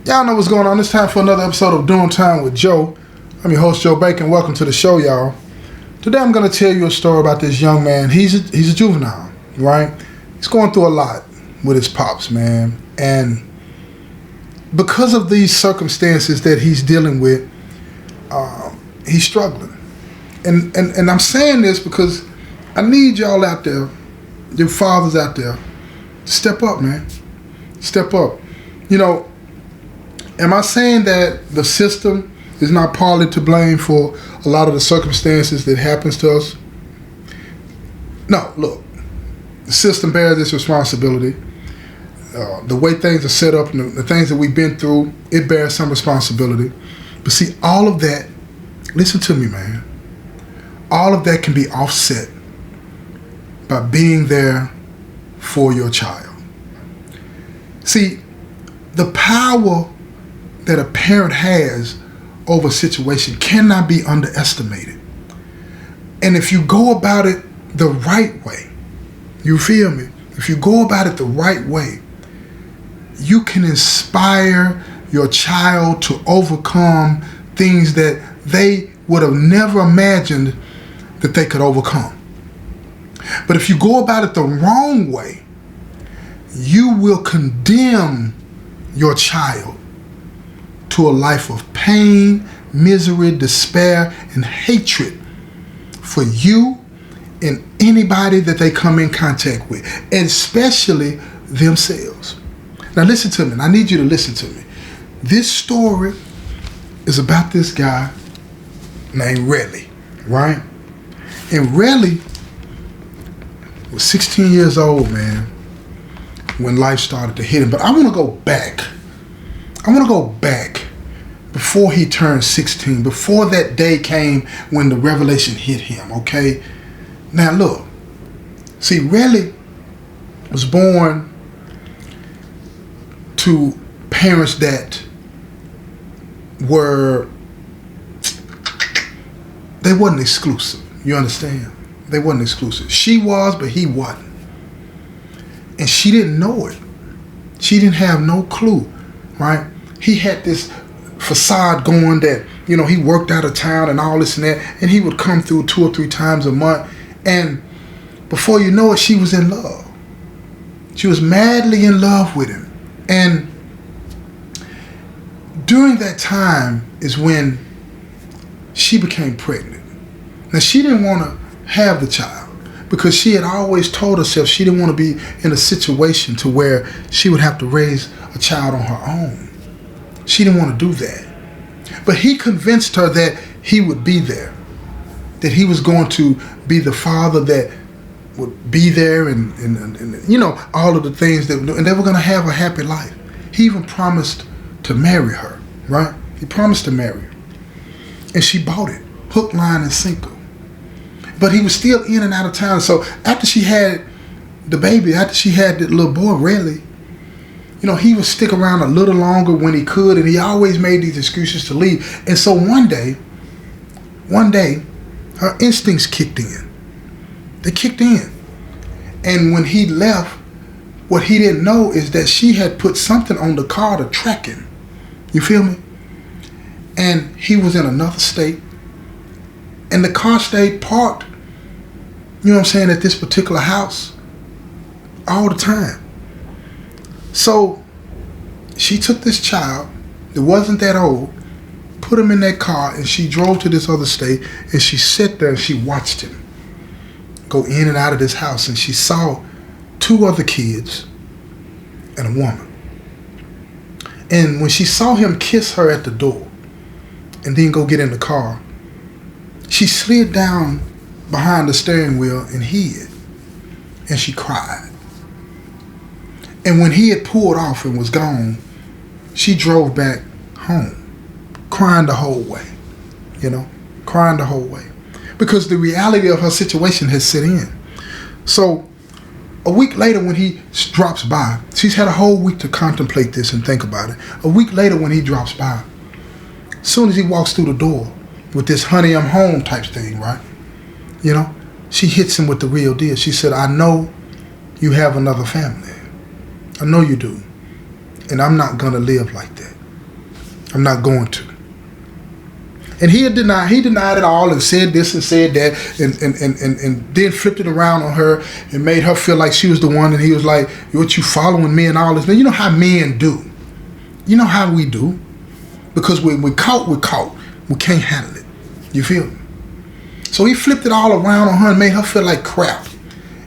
Y'all know what's going on. It's time for another episode of Doing Time with Joe. I'm your host, Joe Bacon. Welcome to the show, y'all. Today I'm going to tell you a story about this young man. He's a juvenile, right? He's going through a lot with his pops, man. And because of these circumstances that he's dealing with, he's struggling. And I'm saying this because I need y'all out there, your fathers out there, to step up, man. Step up. You know, am I saying that the system is not partly to blame for a lot of the circumstances that happens to us? No, look, the system bears this responsibility. The way things are set up and the things that we've been through, it bears some responsibility. But see, all of that, listen to me, man, all of that can be offset by being there for your child. See, the power that a parent has over a situation cannot be underestimated. And if you go about it the right way, you feel me? If you go about it the right way, you can inspire your child to overcome things that they would have never imagined that they could overcome. But if you go about it the wrong way, you will condemn your child to a life of pain, misery, despair, and hatred for you and anybody that they come in contact with, especially themselves. Now listen to me, and I need you to listen to me. This story is about this guy named Relly, right? And Relly was 16 years old, man, when life started to hit him. But I want to go back. Before he turned 16, before that day came when the revelation hit him, okay? Now look, see, Relly was born to parents that they wasn't exclusive. You understand? They wasn't exclusive. She was, but he wasn't. And she didn't know it. She didn't have no clue, right? He had this facade going that, you know, he worked out of town and all this and that, and he would come through 2 or 3 times a month. And before you know it, she was in love. She was madly in love with him. And during that time is when she became pregnant. Now, she didn't want to have the child because she had always told herself she didn't want to be in a situation to where she would have to raise a child on her own. She didn't want to do that. But he convinced her that he would be there, that he was going to be the father that would be there and you know, all of the things that, and they were going to have a happy life. He even promised to marry her, right? He promised to marry her. And she bought it, hook, line, and sinker. But he was still in and out of town. So after she had the baby, after she had the little boy, Relly, you know, he would stick around a little longer when he could, and he always made these excuses to leave. And so one day, her instincts kicked in. They kicked in. And when he left, what he didn't know is that she had put something on the car to track him. You feel me? And he was in another state. And the car stayed parked, you know what I'm saying, at this particular house all the time. So she took this child that wasn't that old, put him in that car, and she drove to this other state, and she sat there and she watched him go in and out of this house, and she saw 2 other kids and a woman. And when she saw him kiss her at the door and then go get in the car, she slid down behind the steering wheel and hid, and she cried. And when he had pulled off and was gone, she drove back home, crying the whole way, you know, crying the whole way. Because the reality of her situation has set in. So a week later when he drops by, she's had a whole week to contemplate this and think about it. A week later when he drops by, as soon as he walks through the door with this honey, I'm home type thing, right? You know, she hits him with the real deal. She said, I know you have another family. I know you do. And I'm not going to live like that. I'm not going to. And he denied it all and said this and said that and then flipped it around on her and made her feel like she was the one, and he was like, what, you following me and all this? Now, you know how men do. You know how we do. Because when we're caught, we're caught. We can't handle it. You feel me? So he flipped it all around on her and made her feel like crap.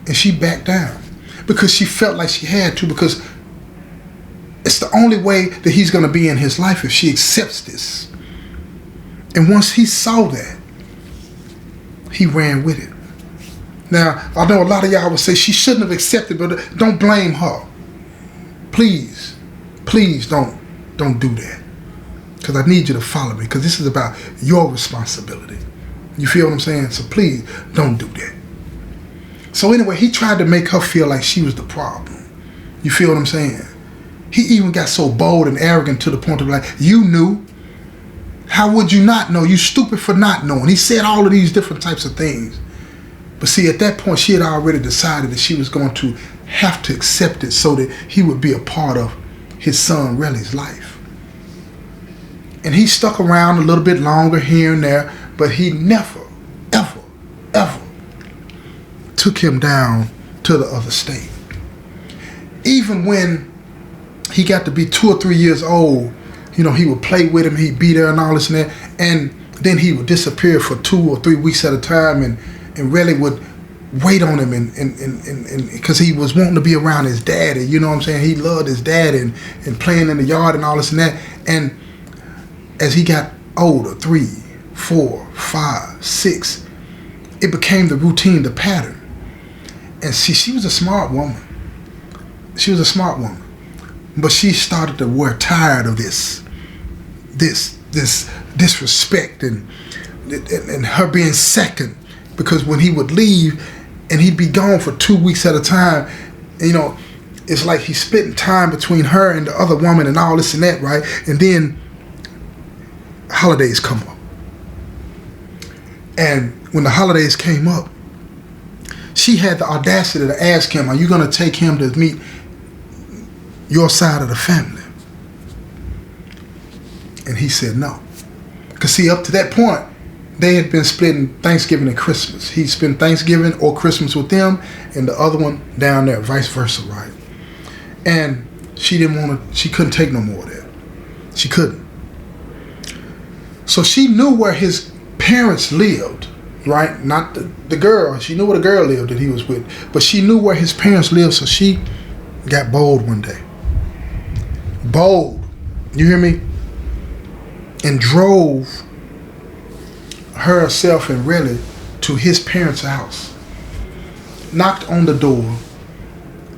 And she backed down. Because she felt like she had to, because it's the only way that he's going to be in his life if she accepts this. And once he saw that, he ran with it. Now, I know a lot of y'all would say she shouldn't have accepted, but don't blame her. Please don't do that. Because I need you to follow me, because this is about your responsibility. You feel what I'm saying? So please don't do that. So anyway, he tried to make her feel like she was the problem. You feel what I'm saying? He even got so bold and arrogant to the point of like, you knew. How would you not know? You stupid for not knowing. He said all of these different types of things. But see, at that point, she had already decided that she was going to have to accept it so that he would be a part of his son Relly's life. And he stuck around a little bit longer here and there, but he never, ever, ever took him down to the other state. Even when he got to be 2 or 3 years old, you know, he would play with him, he'd be there and all this and that, and then he would disappear for 2 or 3 weeks at a time, and Relly would wait on him, and because he was wanting to be around his daddy, you know what I'm saying? He loved his dad and playing in the yard and all this and that. And as he got older, 3, 4, 5, 6, it became the routine, the pattern. And see, she was a smart woman. She was a smart woman. But she started to wear tired of this disrespect and her being second, because when he would leave and he'd be gone for 2 weeks at a time, you know, it's like he's splitting time between her and the other woman and all this and that, right? And then holidays come up. And when the holidays came up, she had the audacity to ask him, are you going to take him to meet your side of the family? And he said no. Because see, up to that point, they had been splitting Thanksgiving and Christmas. He'd spend Thanksgiving or Christmas with them and the other one down there, vice versa, right? And she couldn't take no more of that. She couldn't. So she knew where his parents lived, right? Not the girl. She knew where the girl lived that he was with, but she knew where his parents lived, so she got bold one day. Bold, you hear me? And drove herself and Relly to his parents' house. Knocked on the door,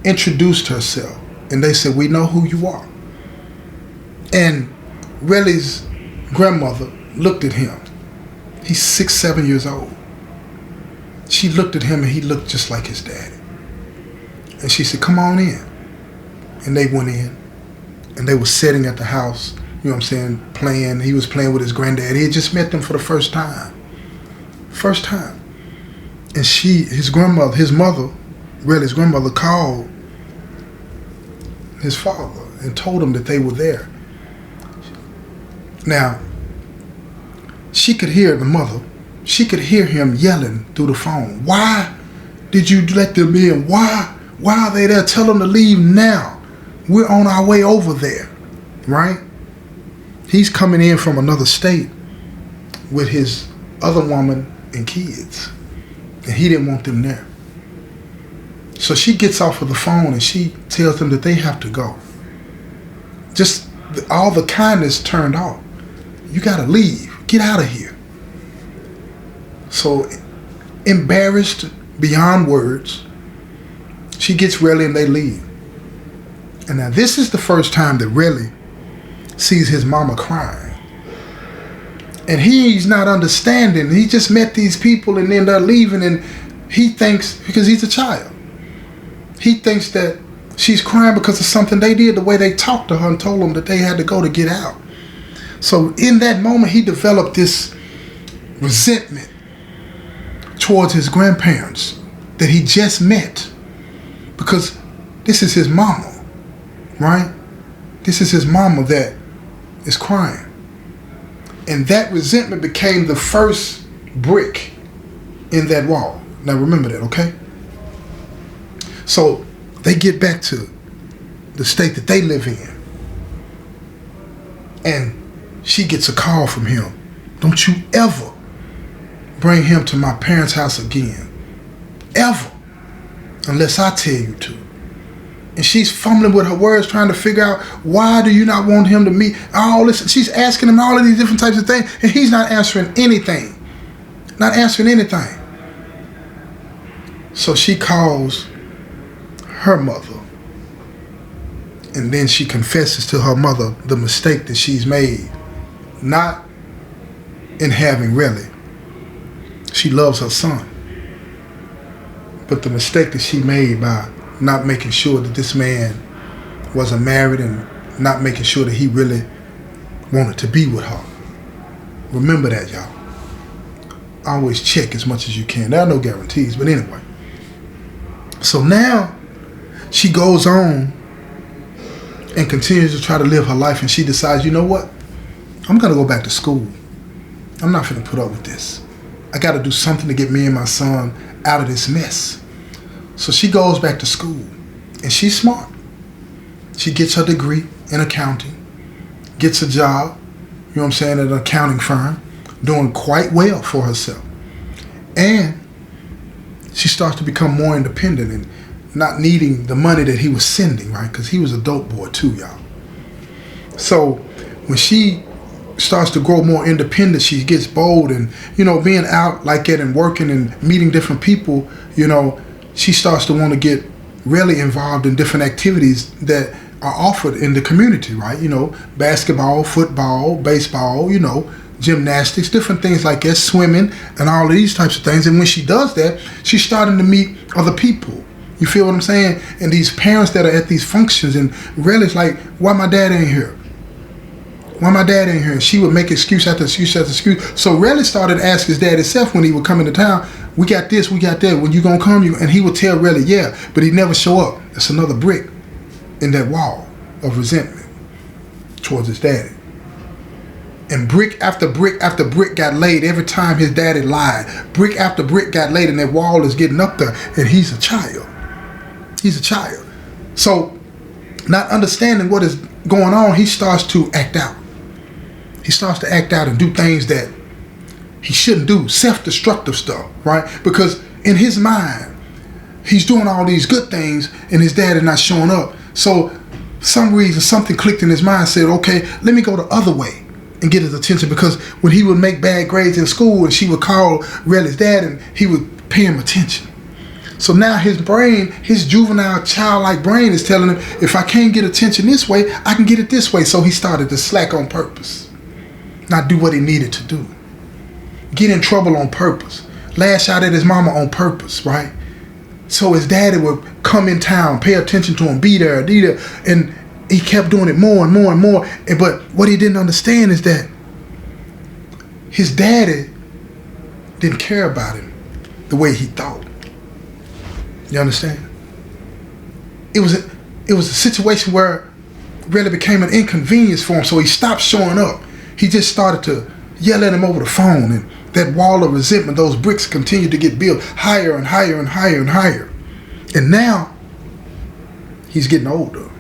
introduced herself, and they said, we know who you are. And Relly's grandmother looked at him. He's 6, 7 years old. She looked at him and he looked just like his daddy. And she said, come on in. And they went in. And they were sitting at the house, you know what I'm saying, playing. He was playing with his granddad. He had just met them for the first time. First time. And his mother, Relly's grandmother, called his father and told him that they were there. Now, she could hear the mother. She could hear him yelling through the phone. Why did you let them in? Why are they there? Tell them to leave now. We're on our way over there, right? He's coming in from another state with his other woman and kids, and he didn't want them there. So she gets off of the phone and she tells them that they have to go. Just all the kindness turned off. You gotta leave. Get out of here. So embarrassed beyond words, she gets Relly and they leave. And now this is the first time that Relly sees his mama crying. And he's not understanding. He just met these people and then they're leaving, and he thinks, because he's a child, he thinks that she's crying because of something they did, the way they talked to her and told him that they had to go to get out. So in that moment, he developed this resentment towards his grandparents that he just met, because this is his mama, right? This is his mama that is crying. And that resentment became the first brick in that wall. Now remember that, okay? So they get back to the state that they live in. And she gets a call from him. Don't you ever bring him to my parents' house again. Ever. Unless I tell you to. And she's fumbling with her words, trying to figure out, why do you not want him to meet all this? She's asking him all of these different types of things, and he's not answering anything. Not answering anything. So she calls her mother. And then she confesses to her mother the mistake that she's made. Not in having Relly. She loves her son. But the mistake that she made by not making sure that this man wasn't married and not making sure that he really wanted to be with her. Remember that, y'all. Always check as much as you can. There are no guarantees, but anyway. So now she goes on and continues to try to live her life, and she decides, you know what? I'm going to go back to school. I'm not going to put up with this. I got to do something to get me and my son out of this mess. So she goes back to school, and she's smart. She gets her degree in accounting, gets a job, you know what I'm saying, at an accounting firm, doing quite well for herself. And she starts to become more independent and not needing the money that he was sending, right? Because he was a dope boy too, y'all. So when she starts to grow more independent, she gets bold, and, you know, being out like that and working and meeting different people, you know, she starts to want to get really involved in different activities that are offered in the community, right? You know, basketball, football, baseball, you know, gymnastics, different things like that, swimming, and all of these types of things. And when she does that, she's starting to meet other people. You feel what I'm saying? And these parents that are at these functions, and really it's like, why my dad ain't here? Why my dad ain't here? And she would make excuse after excuse after excuse. So Relly started to ask his dad himself when he would come into town, we got this, we got that, when you gonna come? And he would tell Relly, yeah, but he'd never show up. That's another brick in that wall of resentment towards his daddy. And brick after brick after brick got laid every time his daddy lied. Brick after brick got laid, and that wall is getting up there, and he's a child. He's a child. So, not understanding what is going on, he starts to act out. He starts to act out and do things that he shouldn't do, self-destructive stuff, right? Because in his mind, he's doing all these good things, and his dad is not showing up. So, for some reason, something clicked in his mind, said, okay, let me go the other way and get his attention. Because when he would make bad grades in school, and she would call Relly's dad, and he would pay him attention. So now his brain, his juvenile, childlike brain is telling him, if I can't get attention this way, I can get it this way. So he started to slack on purpose, not do what he needed to do. Get in trouble on purpose, lash out at his mama on purpose, right? So his daddy would come in town, pay attention to him, be there, and he kept doing it more and more and more. But what he didn't understand is that his daddy didn't care about him the way he thought. You understand? It was a situation where it really became an inconvenience for him, so he stopped showing up. He just started to yell at him over the phone, and that wall of resentment, those bricks continued to get built higher and higher and higher and higher. And now he's getting older.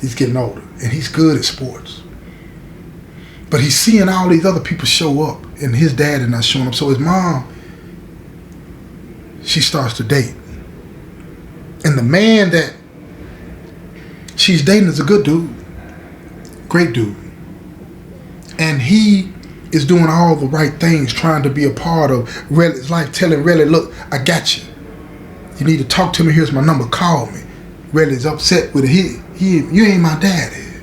He's getting older, and he's good at sports. But he's seeing all these other people show up, and his dad is not showing up. So his mom, she starts to date. And the man that she's dating is a good dude. Great dude. And he is doing all the right things, trying to be a part of Relly's life, telling Relly, look, I got you. You need to talk to me. Here's my number. Call me. Relly's upset with it. You ain't my daddy.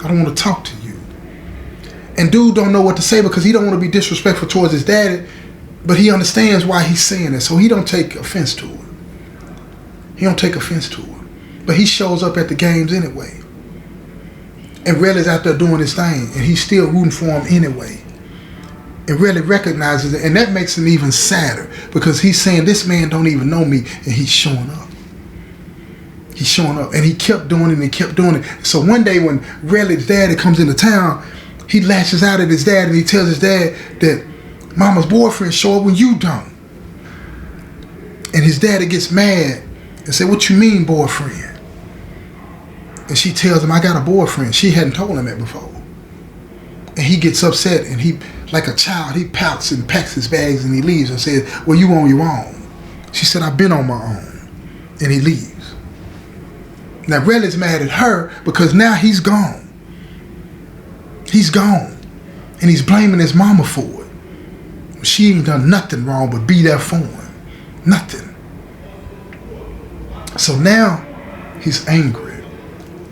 I don't want to talk to you. And dude don't know what to say because he don't want to be disrespectful towards his daddy, but he understands why he's saying it, so he don't take offense to it. He don't take offense to it. But he shows up at the games anyway. And Relly's out there doing his thing, and he's still rooting for him anyway. And Relly recognizes it, and that makes him even sadder because he's saying, this man don't even know me, and he's showing up. He's showing up, and he kept doing it and he kept doing it. So one day when Relly's daddy comes into town, he lashes out at his dad and he tells his dad that mama's boyfriend show up when you don't. And his daddy gets mad and say, what you mean boyfriend? And she tells him, I got a boyfriend. She hadn't told him that before. And he gets upset and he, like a child, he pouts and packs his bags and he leaves and says, well, you on your own. She said, I've been on my own. And he leaves. Now Relly's mad at her because now he's gone. He's gone. And he's blaming his mama for it. She ain't done nothing wrong but be there for him. Nothing. So now he's angry.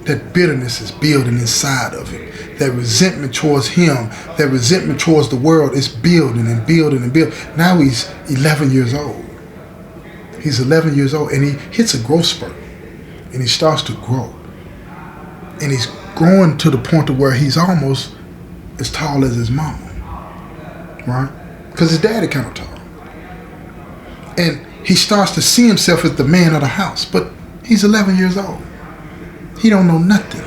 That bitterness is building inside of him. That resentment towards him, that resentment towards the world is building and building and building. Now he's 11 years old. He's 11 years old and he hits a growth spurt. And he starts to grow. And he's growing to the point of where he's almost as tall as his mama. Right? Because his daddy kind of tall. And he starts to see himself as the man of the house. But he's 11 years old. He don't know nothing.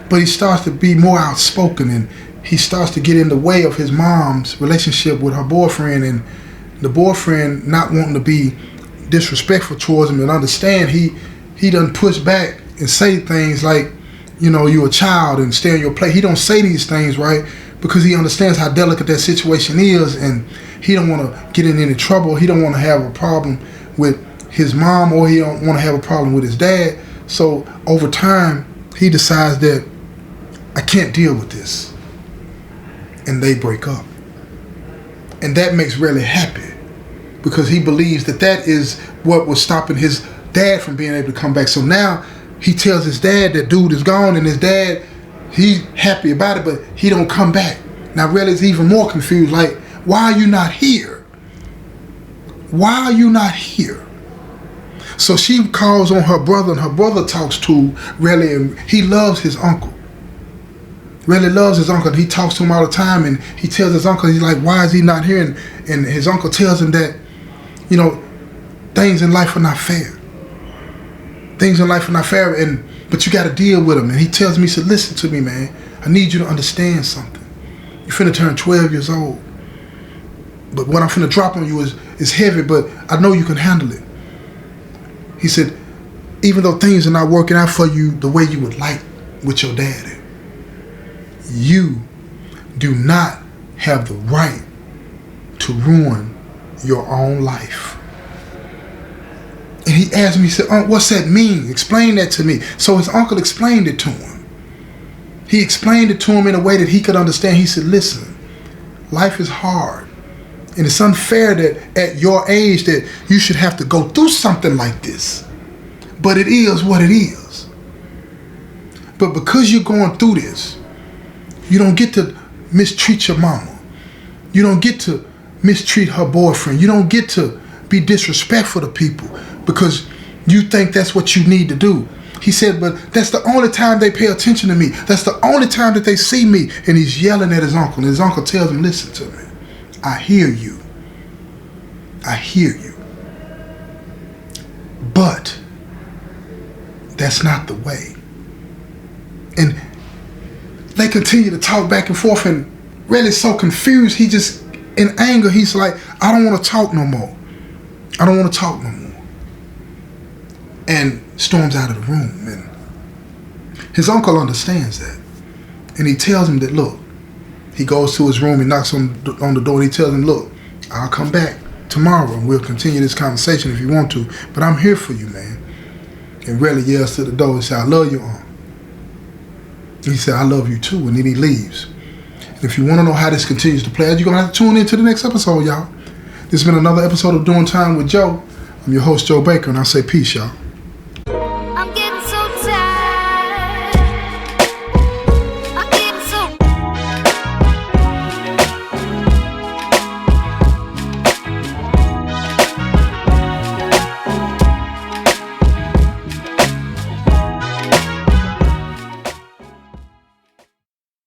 But he starts to be more outspoken and he starts to get in the way of his mom's relationship with her boyfriend, and the boyfriend not wanting to be disrespectful towards him and understand he done push back and say things like, you know, you a child and stay in your place. He don't say these things, right? Because he understands how delicate that situation is and he don't want to get in any trouble. He don't want to have a problem with his mom, or he don't want to have a problem with his dad. So over time, he decides that I can't deal with this. And they break up. And that makes Relly happy because he believes that that is what was stopping his dad from being able to come back. So now he tells his dad that dude is gone, and his dad, he's happy about it, but he don't come back. Now Relly's even more confused, like, why are you not here? Why are you not here? So she calls on her brother, and her brother talks to Relly, and he loves his uncle. Relly loves his uncle. He talks to him all the time, and he tells his uncle, he's like, why is he not here? And his uncle tells him that, you know, things in life are not fair. Things in life are not fair, but you got to deal with them. And he tells me, he said, listen to me, man. I need you to understand something. You're finna turn 12 years old. But what I'm finna drop on you is heavy, but I know you can handle it. He said, even though things are not working out for you the way you would like with your daddy, you do not have the right to ruin your own life. And he asked me, he said, what's that mean? Explain that to me. So his uncle explained it to him. He explained it to him in a way that he could understand. He said, listen, life is hard. And it's unfair that at your age that you should have to go through something like this. But it is what it is. But because you're going through this, you don't get to mistreat your mama. You don't get to mistreat her boyfriend. You don't get to be disrespectful to people because you think that's what you need to do. He said, but that's the only time they pay attention to me. That's the only time that they see me. And he's yelling at his uncle. And his uncle tells him, listen to me. I hear you. I hear you. But that's not the way. And they continue to talk back and forth, and Relly's so confused. He just, in anger, he's like, I don't want to talk no more. I don't want to talk no more. And storms out of the room. And his uncle understands that. And he tells him that, look, he goes to his room and knocks on the door, and he tells him, look, I'll come back tomorrow and we'll continue this conversation if you want to, but I'm here for you, man. And Relly yells to the door and says, I love you, Aunt. He said, I love you too, and then he leaves. And if you want to know how this continues to play out, you're going to have to tune in to the next episode, y'all. This has been another episode of Doing Time with Joe. I'm your host, Joe Baker, and I say peace, y'all.